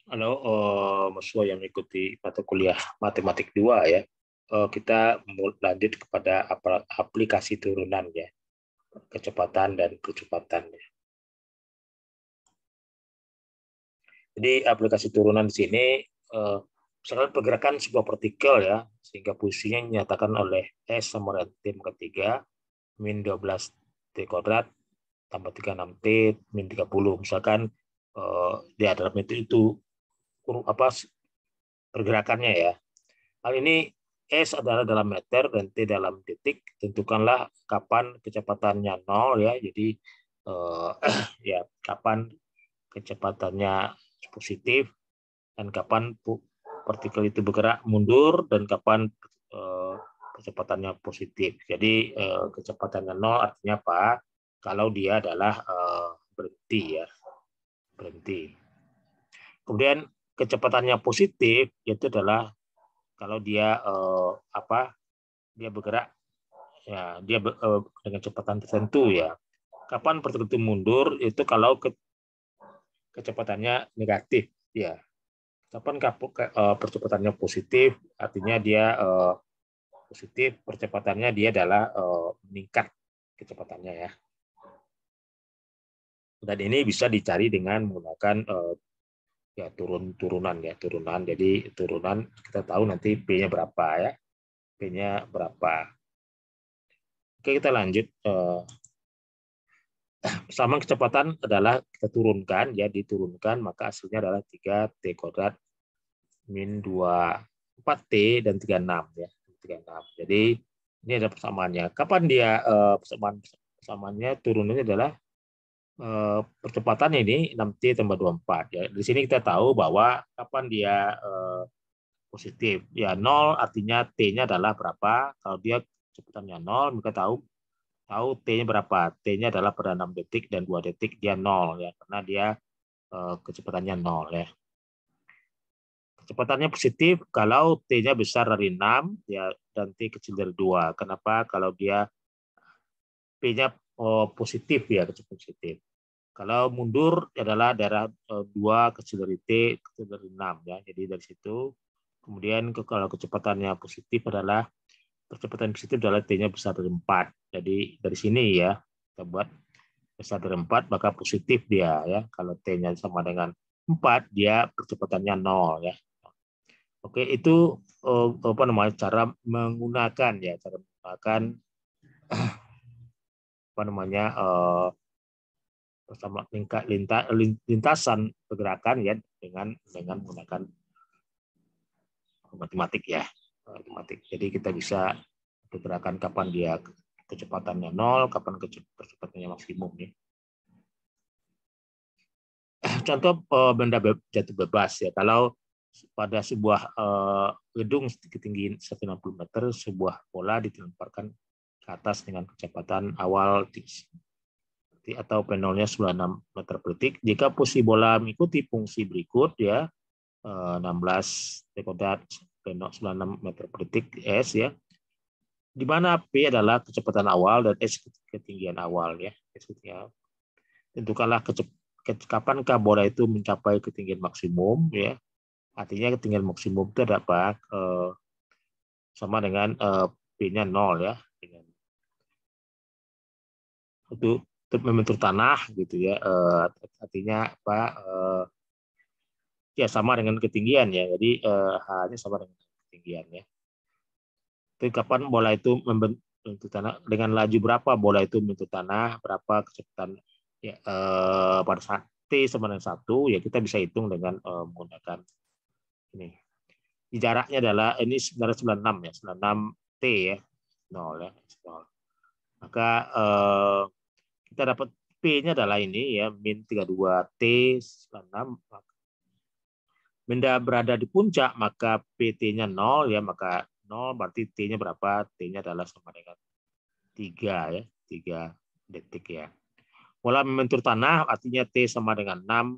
Halo, mahasiswa yang mengikuti mata kuliah Matematik 2 ya. Kita lanjut kepada aplikasi turunan ya, kecepatan dan kecepatan ya. Jadi aplikasi turunan di sini misalkan pergerakan sebuah partikel ya, sehingga posisinya dinyatakan oleh S sama dengan T pangkat 3 min 12 T kuadrat tambah 36 T min 30. Misalkan di dalam itu apa pergerakannya ya. Hal ini S adalah dalam meter dan T dalam detik. Tentukanlah kapan kecepatannya nol ya. Jadi ya kapan kecepatannya positif dan kapan partikel itu bergerak mundur dan kapan kecepatannya positif. Jadi kecepatannya nol artinya apa? Kalau dia adalah berhenti ya, berhenti. Kemudian kecepatannya positif itu adalah kalau dia dia bergerak ya dia dengan kecepatan tertentu ya. Kapan partikel itu mundur itu kalau kecepatannya negatif ya. Kapan percepatannya positif artinya dia positif percepatannya dia adalah meningkat kecepatannya ya. Dan ini bisa dicari dengan menggunakan ya turunan ya turunan. Jadi turunan kita tahu nanti P-nya berapa ya. P-nya berapa. Oke, kita lanjut. Sama kecepatan adalah kita turunkan ya, diturunkan maka hasilnya adalah 3T kuadrat min 4T dan 36 ya. 36. Jadi ini ada persamaannya. Kapan dia persamaannya turunannya adalah percepatan ini 6T tambah 24 ya. Di sini kita tahu bahwa kapan dia positif. Ya 0 artinya T-nya adalah berapa? Kalau dia kecepatannya 0 maka tahu T-nya berapa. T-nya adalah pada 6 detik dan 2 detik dia 0 ya karena dia kecepatannya 0 ya. Kecepatannya positif kalau T-nya besar dari 6 ya dan T kecil dari 2. Kenapa? Kalau dia P-nya positif ya, kecepatan positif. Kalau mundur adalah daerah 2 kecil dari T kecil dari 6 ya. Jadi dari situ kemudian kalau kecepatannya positif adalah percepatan positif adalah T-nya besar dari 4. Jadi dari sini ya kita buat besar dari 4 maka positif dia ya. Kalau T-nya sama dengan 4 dia percepatannya 0 ya. Oke, itu apa namanya cara menggunakan ya, cara menggunakan apa namanya bersama lintasan pergerakan ya dengan menggunakan matematik ya, matematik. Jadi kita bisa pergerakan kapan dia kecepatannya 0, kapan kecepatannya maksimum ya. Contoh benda jatuh bebas ya. Kalau pada sebuah gedung ketinggian 160 meter, sebuah bola dilemparkan ke atas dengan kecepatan awal atau penolnya 96 meter per detik. Jika posisi bola mengikuti fungsi berikut ya, 16 kuadrat penol 96 meter per detik S ya, di mana P adalah kecepatan awal dan S ketinggian awal ya. Tentukanlah kapankah bola itu mencapai ketinggian maksimum ya. Artinya ketinggian maksimum itu dapat sama dengan P-nya 0 ya. Untuk membentuk tanah gitu ya. Artinya apa? Ya sama dengan ketinggian ya. Jadi H-nya sama dengan ketinggian ya. Jadi kapan bola itu membentuk tanah, dengan laju berapa bola itu membentuk tanah, berapa kecepatan ya, pada saat T sama dengan 1 ya kita bisa hitung dengan menggunakan ini. Jaraknya adalah ini sebenarnya 96 ya, 96 T ya. 0 ya. 0. Maka kita dapat P-nya adalah ini ya, min 32 T 96. Benda berada di puncak maka PT-nya 0 ya, maka 0 berarti T-nya berapa? T-nya adalah sama dengan 3 ya, 3 detik ya. Bola membentur tanah artinya T sama dengan 6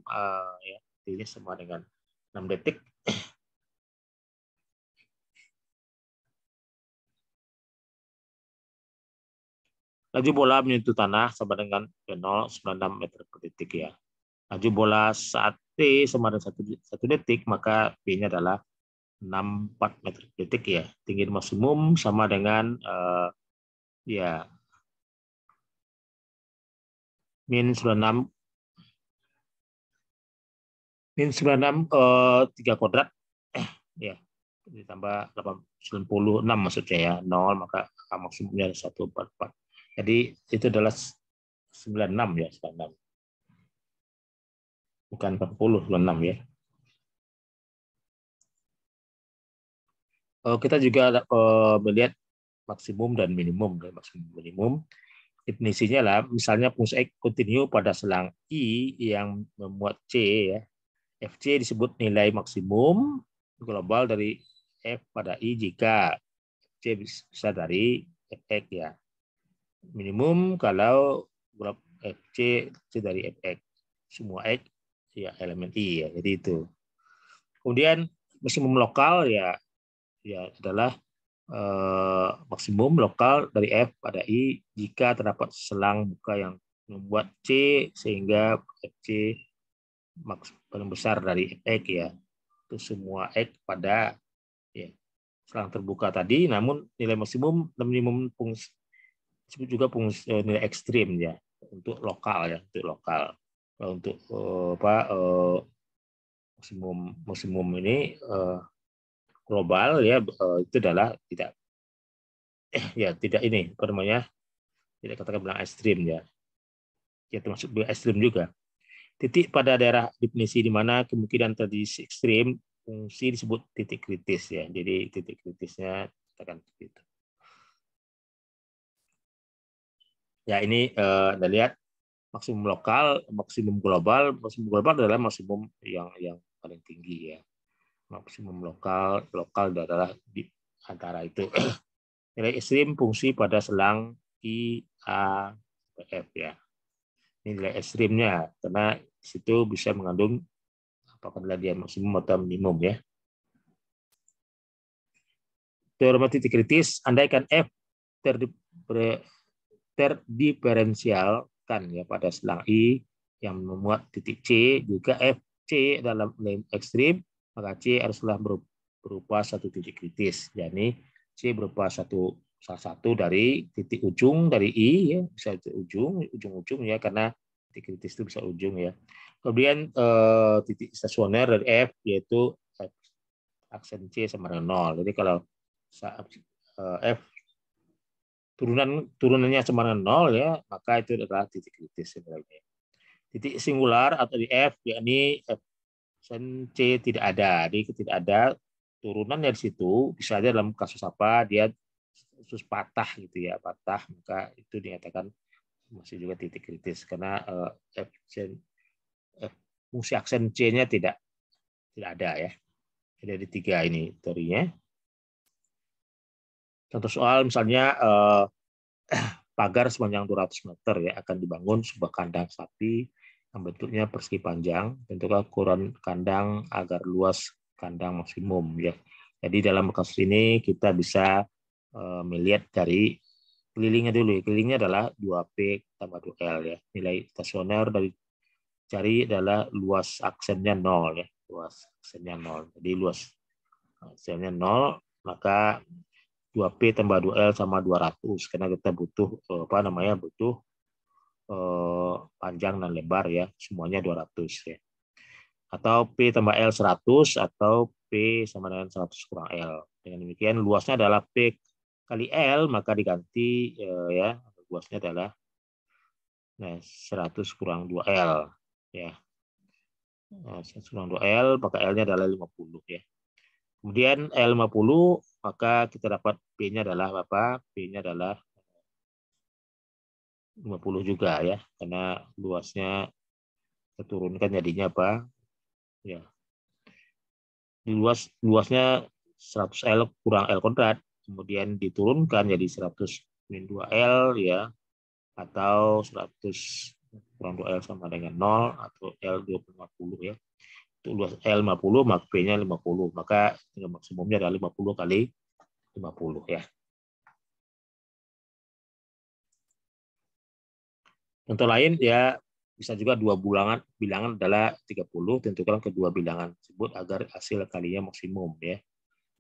ya, T-nya sama dengan 6 detik. Laju bola menyentuh tanah sama dengan 0,96 meter per detik ya. Laju bola saat T sama dengan 1 detik, maka P-nya adalah 64 meter per detik ya. Tinggi maksimum sama dengan ya min 96 3 kuadrat ya, ditambah 96 maksudnya ya, 0 maka maksimumnya 144. Jadi itu adalah 96 ya, 96. Bukan 40, 96 ya. Kita juga melihat maksimum dan minimum. Maksimum minimum definisinya lah, misalnya fungsi X kontinu pada selang I yang memuat C ya. FC disebut nilai maksimum global dari F pada I jika C bisa dari Fx ya. Minimum kalau FC dari Fx. Semua X ya elemen I ya. Jadi itu. Kemudian maksimum lokal ya adalah maksimum lokal dari F pada I jika terdapat selang buka yang membuat C sehingga FC paling besar dari Fx ya. Itu semua X pada ya, selang terbuka tadi, namun nilai maksimum dan minimum fungsi disebut juga fungsi nilai ekstrim ya, untuk lokal ya, untuk lokal. Untuk maksimum ini global ya, itu adalah tidak ini apa namanya, tidak katakan bilang ekstrim ya, termasuk ekstrim juga. Titik pada daerah definisi di mana kemungkinan terjadi ekstrim fungsi disebut titik kritis ya. Jadi titik kritisnya katakan begitu. Ya ini Anda lihat maksimum lokal, maksimum global. Maksimum global adalah maksimum yang paling tinggi ya. Maksimum lokal adalah di antara itu. Nilai ekstrim fungsi pada selang I, A, F ya. Ini nilai ekstrimnya karena di situ bisa mengandung apakah dia maksimum atau minimum ya. Teorema titik kritis, andaikan F terdiferensialkan ya pada selang I yang memuat titik C, jika FC dalam nilai ekstrim, maka C haruslah berupa satu titik kritis. Jadi C berupa salah satu dari titik ujung dari I ya, bisa ujung ya, karena titik kritis itu bisa ujung ya. Kemudian titik stasioner dari F yaitu aksen C sama dengan 0. Jadi kalau F turunannya sama dengan 0 ya, maka itu adalah titik kritis sebenarnya. Titik singular atau di F yakni aksen C tidak ada. Jadi tidak ada turunan dari situ, bisa aja dalam kasus apa dia khusus patah gitu ya, patah, maka itu dinyatakan masih juga titik kritis karena fungsi aksen C-nya tidak ada ya. Jadi ada 3 ini teorinya. Contoh soal misalnya pagar sepanjang 200 meter ya akan dibangun sebuah kandang sapi yang bentuknya persegi panjang, tentukan ukuran kandang agar luas kandang maksimum ya. Jadi dalam kasus ini kita bisa melihat dari kelilingnya dulu. Kelilingnya adalah 2P tambah 2L ya. Nilai stasioner dari cari adalah luas aksennya 0 ya. Luas aksennya 0. Jadi luas aksennya 0, maka 2P tambah 2L sama 200 karena kita butuh butuh panjang dan lebar ya, semuanya 200 ya. Atau P tambah L 100 atau P sama dengan 100 kurang L. Dengan demikian luasnya adalah P kali L, maka diganti ya, luasnya adalah 100 kurang 2L ya. 100 kurang 2L, maka L-nya adalah 50 ya. Kemudian L50, maka kita dapat P-nya adalah apa? P-nya adalah 50 juga ya, karena luasnya keturunkan jadinya apa? Ya. Luasnya 100L kurang L kuadrat, kemudian diturunkan jadi 100 min 2L ya, atau 100 kurang 2L sama dengan 0 atau L 250 ya. Itu luas L 50, maka P-nya 50, maka maksimumnya adalah 50 kali 50 ya. Contoh lain ya, Bisa juga dua bilangan adalah 30, tentukan kedua bilangan tersebut agar hasil kalinya maksimum ya.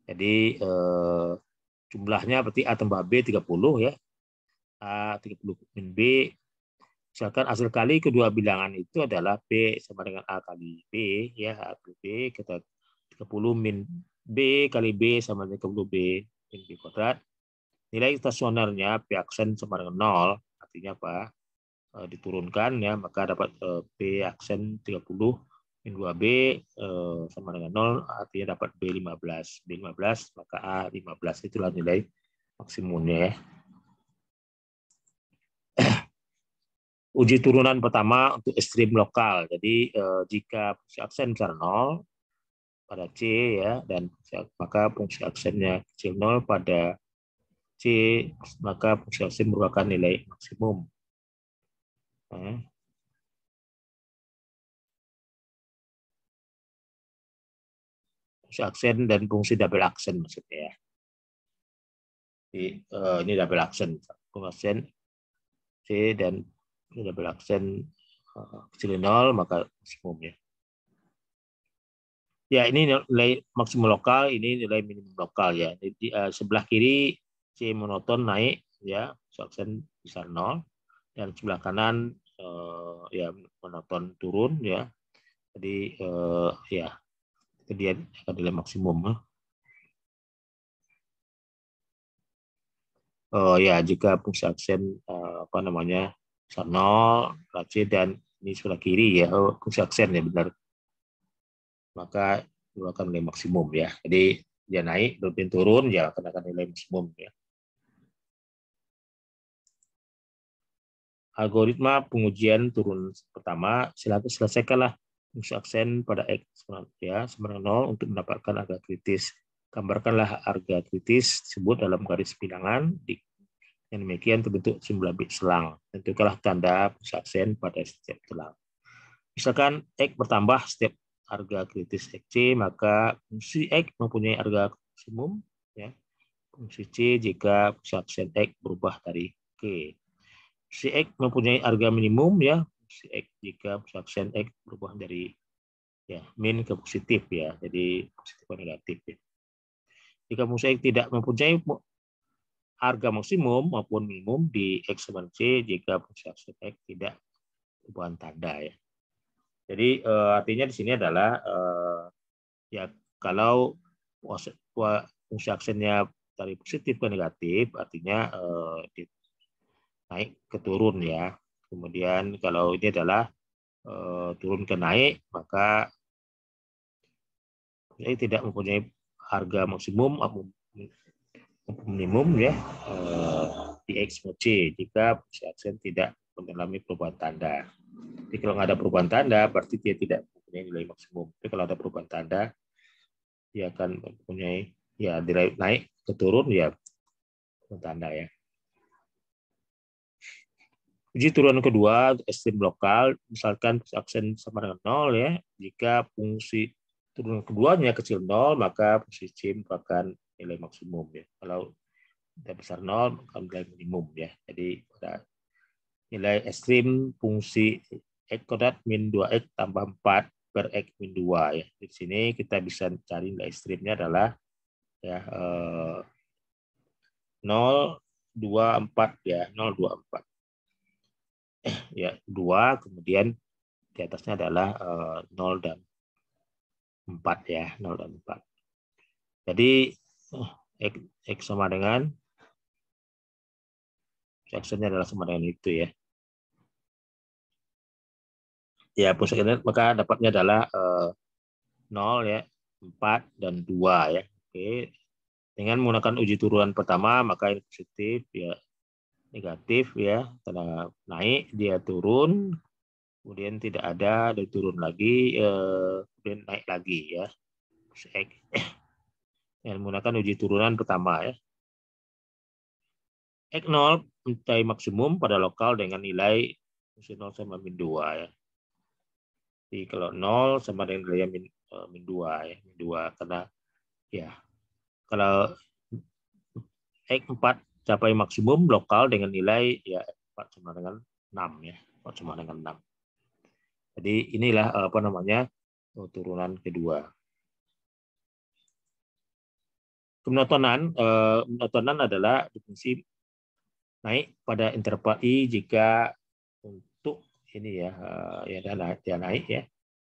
Jadi jumlahnya berarti A tambah B 30 ya. A 30 min B. Misalkan hasil kali kedua bilangan itu adalah B sama dengan A kali B ya, A kali B, kita 30 min B kali B sama dengan 30 B min B kuadrat. Nilai stasionernya P aksen sama dengan 0, artinya apa? Diturunkan ya, maka dapat B aksen 30 min 2B sama dengan 0, artinya dapat B15. B15 maka A15 itulah nilai maksimumnya ya. Uji turunan pertama untuk ekstrim lokal. Jadi jika fungsi aksen besar 0 pada C ya, dan maka fungsi aksennya kecil 0 pada C, maka fungsi aksen merupakan nilai maksimum. Fungsi aksen dan fungsi double aksen maksudnya ya. Jadi, ini double aksen, fungsi aksen C dan double aksen kecil 0 maka maksimum ya. Ya, ini nilai maksimum lokal, ini nilai minimum lokal ya. Jadi sebelah kiri C monoton naik ya, aksen besar 0, dan sebelah kanan ya monoton turun ya. Jadi ya itu dia nilai maksimum. Ya, jika fungsi aksen apa namanya besar 0, C dan ini sebelah kiri ya, fungsi aksen ya benar, maka merupakan nilai maksimum ya. Jadi dia naik, kemudian turun ya akan nilai maksimum ya. Algoritma pengujian turun pertama, silakan selesaikanlah fungsi aksen pada X ya sama dengan 0 untuk mendapatkan harga kritis. Gambarkanlah harga kritis tersebut dalam garis bilangan. Yang demikian terbentuk jumlah bit selang. Tentukanlah tanda fungsi aksen pada setiap selang. Misalkan X bertambah setiap harga kritis XC, maka fungsi X mempunyai harga maksimum ya. Fungsi C jika fungsi aksen X berubah dari K. Fungsi X mempunyai harga minimum ya. Fungsi X jika fungsi aksen X berubah dari ya min ke positif ya. Jadi positif ke negatif ya. Jika fungsi X tidak mempunyai harga maksimum maupun minimum di X sama C jika fungsi aksen X tidak perubahan tanda ya. Jadi artinya di sini adalah ya kalau fungsi aksennya dari positif ke negatif, artinya naik ke turun ya. Kemudian kalau ini adalah turun ke naik, maka ini tidak mempunyai harga maksimum maupun minimum ya di X sama C jika fungsi aksen tidak mengalami perubahan tanda. Jadi kalau nggak ada perubahan tanda, berarti dia tidak mempunyai nilai maksimum. Tapi kalau ada perubahan tanda, dia akan mempunyai ya naik ke turun ya perubahan tanda ya. Uji turunan kedua ekstrim lokal, misalkan aksen sama dengan 0 ya. Jika fungsi turunan keduanya kecil 0, maka fungsi C merupakan nilai maksimum ya. Kalau tidak besar 0, maka nilai minimum ya. Jadi pada nilai ekstrim fungsi X kuadrat min 2X tambah 4 per X min 2 ya. Di sini kita bisa cari nilai ekstrimnya adalah ya 0, 2, 4 ya, 0, 2, 4. Ya, 2, kemudian di atasnya adalah 0 dan 4 ya, 0 dan 4. Jadi X sama dengan aksennya adalah sama dengan itu ya. Ya, fungsi maka dapatnya adalah 0 ya, 4 dan 2 ya. Oke. Dengan menggunakan uji turunan pertama, maka ini positif ya, negatif ya, karena naik dia turun, kemudian tidak ada, dan turun lagi, kemudian naik lagi ya. Dengan menggunakan uji turunan pertama ya. X0 mencapai maksimum pada lokal dengan nilai fungsi 0 sama min 2 ya. Jadi kalau 0 sama dengan nilai min 2 ya, min 2 karena ya kalau X4 capai maksimum lokal dengan nilai ya 4 sama dengan 6 ya, 4 sama dengan 6. Jadi inilah apa namanya turunan kedua. Monotonan adalah fungsi naik pada interval I jika untuk ini ya, ya dia naik ya,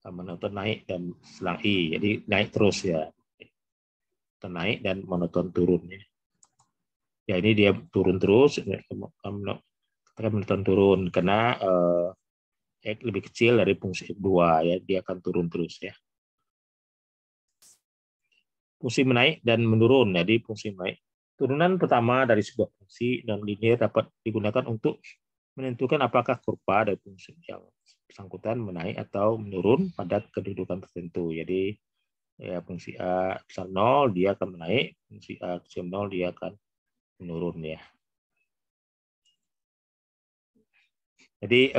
monoton naik dan selang I, jadi naik terus ya, monoton naik dan monoton turun ya. Ya ini dia turun terus, monoton turun karena X lebih kecil dari fungsi X2 ya, dia akan turun terus ya. Fungsi menaik dan menurun, jadi fungsi menaik. Turunan pertama dari sebuah fungsi non linear dapat digunakan untuk menentukan apakah kurva dari fungsi yang bersangkutan menaik atau menurun pada kedudukan tertentu. Jadi ya fungsi A besar 0 dia akan menaik, fungsi A kecil 0 dia akan menurun ya. Jadi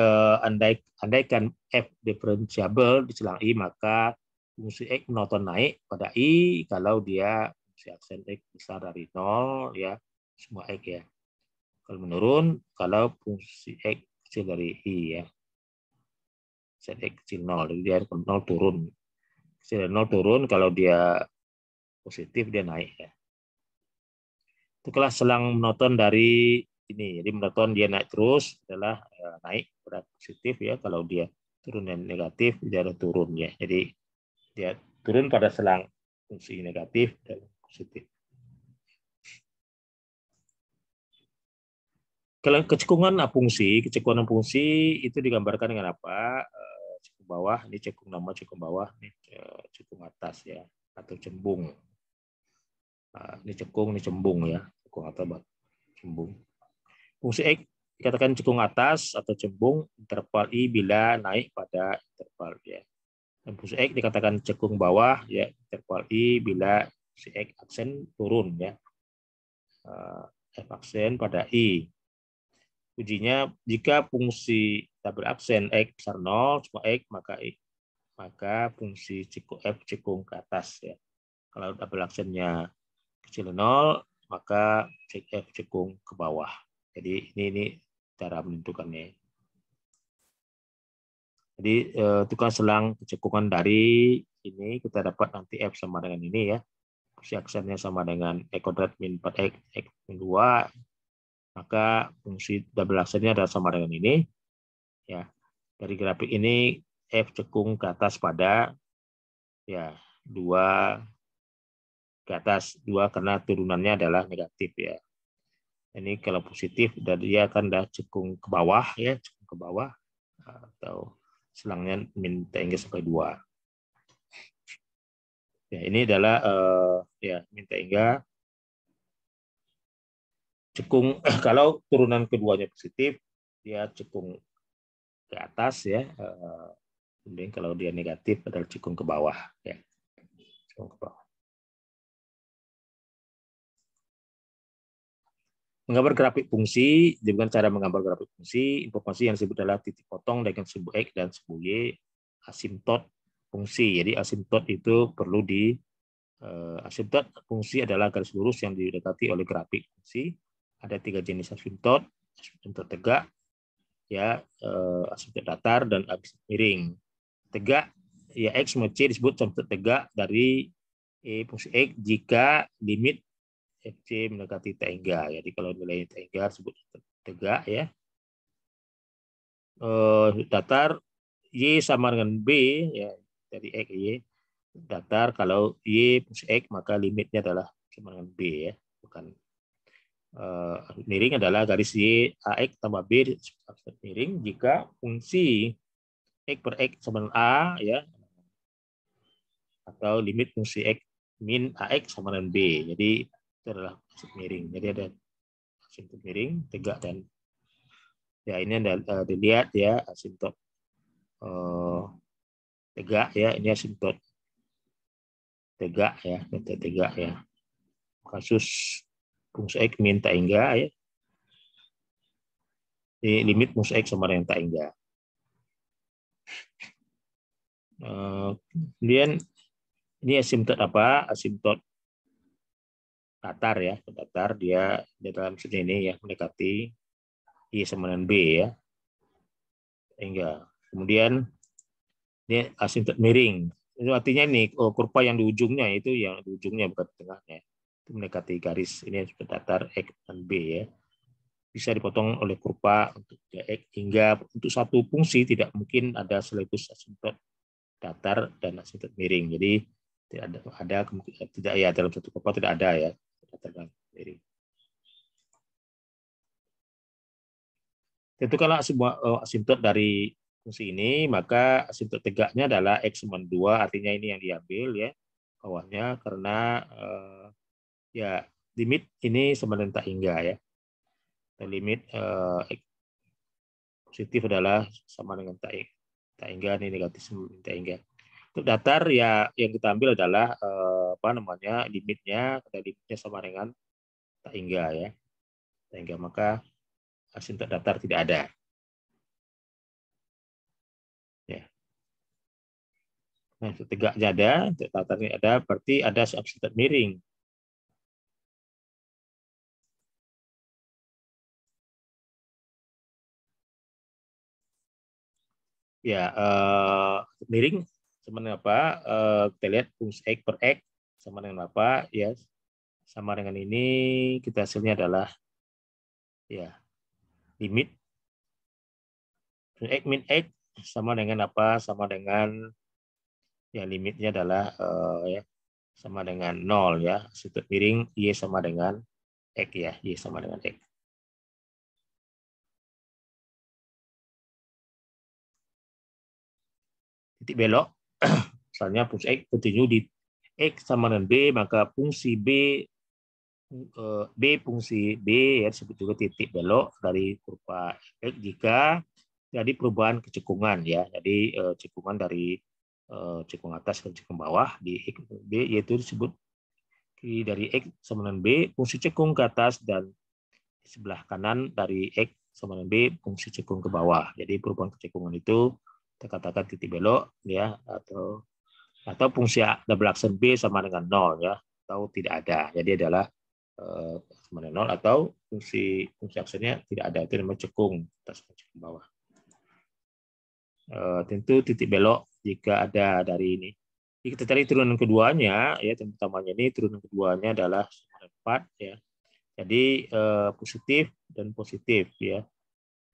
andaikan f diferensiabel di selang I, maka fungsi X monoton naik pada I kalau dia fungsi aksen X besar dari 0 ya, semua X ya. Kalau menurun kalau fungsi X kecil dari I ya. Set X kecil 0, jadi dia 0 turun. Kecil dari 0 turun, kalau dia positif dia naik ya. Itu kelas selang monoton dari ini. Jadi monoton dia naik terus adalah naik pada positif ya. Kalau dia turun dan negatif dia ada turun ya. Jadi dia turun pada selang fungsi negatif dan positif. Kalau kecekungan fungsi itu digambarkan dengan apa? Cekung bawah, ini cekung nama cekung bawah, ini cekung atas ya, atau cembung. Nah, ini cekung, ini cembung ya, cekung atas, cembung. Fungsi X dikatakan cekung atas atau cembung interval I bila naik pada interval ya. Dan fungsi X dikatakan cekung bawah ya, interval I bila fungsi X aksen turun ya. F aksen pada I. Ujinya jika fungsi double aksen X besar 0 semua X maka fungsi F cekung ke atas ya. Kalau double aksennya kecil 0 maka F cekung ke bawah. Jadi ini cara menentukannya. Jadi tukar selang kecekungan dari ini kita dapat nanti F sama dengan ini ya. Fungsi aksennya sama dengan X kuadrat min 4X X min 2. Maka fungsi double aksennya adalah sama dengan ini. Ya. Dari grafik ini F cekung ke atas pada ya 2 ke atas 2 karena turunannya adalah negatif ya. Ini kalau positif dan dia akan cekung ke bawah ya, cekung ke bawah atau selangnya min T sampai 2. Ya, ini adalah ya min T cekung kalau turunan keduanya positif dia cekung ke atas ya. Kemudian kalau dia negatif adalah cekung ke bawah ya. Cekung ke bawah. Menggambar grafik fungsi, dengan cara menggambar grafik fungsi, informasi yang disebut adalah titik potong dengan simbol X dan simbol Y, asimtot fungsi. Jadi asimtot itu perlu asimtot fungsi adalah garis lurus yang didekati oleh grafik fungsi. Ada 3 jenis asimtot, asimtot tegak, ya, asimtot datar dan asimtot miring. Tegak, ya X sama C disebut asimtot tegak dari fungsi X jika limit FC mendekati tangga. Jadi kalau nilai tangga disebut tegak ya. Datar Y sama dengan B ya, dari X Y. Datar kalau Y plus X maka limitnya adalah sama dengan B ya, bukan miring adalah garis Y AX tambah B miring jika fungsi X per X sama dengan A ya, atau limit fungsi X min AX sama dengan B. Jadi itu adalah maksud miring. Jadi ada asimtot miring, tegak dan ya ini Anda dilihat ya asimtot tegak ya, ini asimtot tegak ya, tegak ya. Kasus fungsi X min tangga ya. Di limit fungsi X sama dengan tangga. Kemudian ini asimtot apa? Asimtot datar ya, datar dia di dalam sini ini ya mendekati Y sama dengan B ya. Tangga. Kemudian Ini asintot miring. Itu artinya ini kurva yang di ujungnya itu yang di ujungnya bukan di tengahnya. Itu mendekati garis ini sudah datar X dan B ya. Bisa dipotong oleh kurva untuk X hingga untuk satu fungsi tidak mungkin ada seletus asintot datar dan asintot miring. Jadi tidak ada tidak ya dalam satu kurva tidak ada ya datar dan miring. Tentukanlah sebuah asintot dari fungsi ini, maka asintot tegaknya adalah X sama 2, artinya ini yang diambil ya bawahnya, karena ya limit ini sama dengan tak hingga ya. Limit X positif adalah sama dengan tak hingga, ini negatif sama dengan tak hingga. Untuk datar ya yang kita ambil adalah apa namanya limitnya, ada limitnya sama dengan tak hingga ya. Tak hingga, maka asintot datar tidak ada. Ya. Nah, untuk tegaknya ada, untuk datarnya ada, berarti ada asintot miring. Ya, miring sama dengan apa? Kita lihat fungsi X per X sama dengan apa? Ya, sama dengan ini kita hasilnya adalah ya limit X min X sama dengan apa? Sama dengan ya limitnya adalah ya sama dengan 0 ya. Asintot miring Y sama dengan X ya, Y sama dengan X. Titik belok, misalnya fungsi X continue di X sama dengan B, maka fungsi B fungsi B ya disebut juga titik belok dari kurva X jika jadi perubahan kecekungan ya. Jadi cekungan dari cekung atas ke cekung bawah di X B, yaitu disebut dari X sama dengan B fungsi cekung ke atas, dan di sebelah kanan dari X sama dengan B fungsi cekung ke bawah. Jadi perubahan kecekungan itu kita katakan titik belok ya, atau fungsi double aksen B sama dengan 0 ya, atau tidak ada. Jadi adalah sama dengan 0 atau fungsi aksennya tidak ada, itu namanya cekung atas cekung bawah. Tentu titik belok jika ada dari ini. Jadi kita cari turunan keduanya ya, utamanya ini turunan keduanya adalah 4 ya. Jadi positif dan positif ya.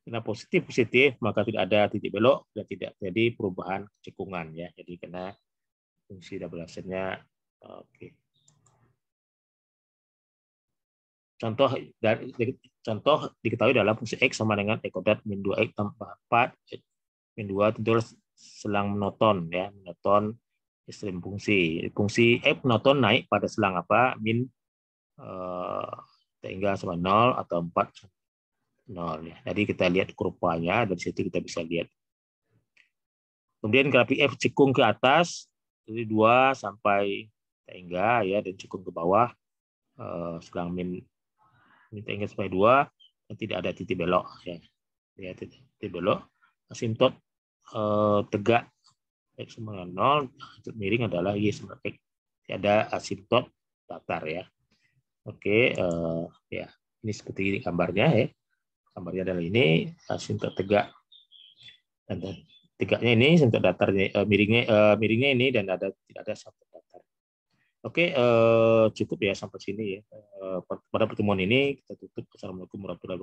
Karena positif maka tidak ada titik belok dan tidak jadi perubahan cekungan ya. Jadi karena fungsi double aksennya oke. Contoh diketahui dalam fungsi X sama dengan X kuadrat min 2X tambah 4 min 2 tentu selang monoton ya, monoton ekstrem fungsi. Fungsi F monoton naik pada selang apa? Min hingga sama 0 atau 4 0 ya. Jadi kita lihat kurvanya, dari situ kita bisa lihat. Kemudian grafik F cekung ke atas dari 2 sampai hingga ya, dan cekung ke bawah selang min hingga sampai 2 dan tidak ada titik belok ya. Ya, titik belok. Asintot tegak X sama dengan 0, asintot miring adalah Y sama X. Ada asintot datar ya. Oke, ya ini seperti ini gambarnya ya. Gambarnya adalah ini asintot tegak, dan tegaknya ini asintot datarnya, miringnya ini, dan tidak ada asintot datar. Oke, cukup ya sampai sini ya. Pada pertemuan ini kita tutup. Assalamualaikum warahmatullahi wabarakatuh.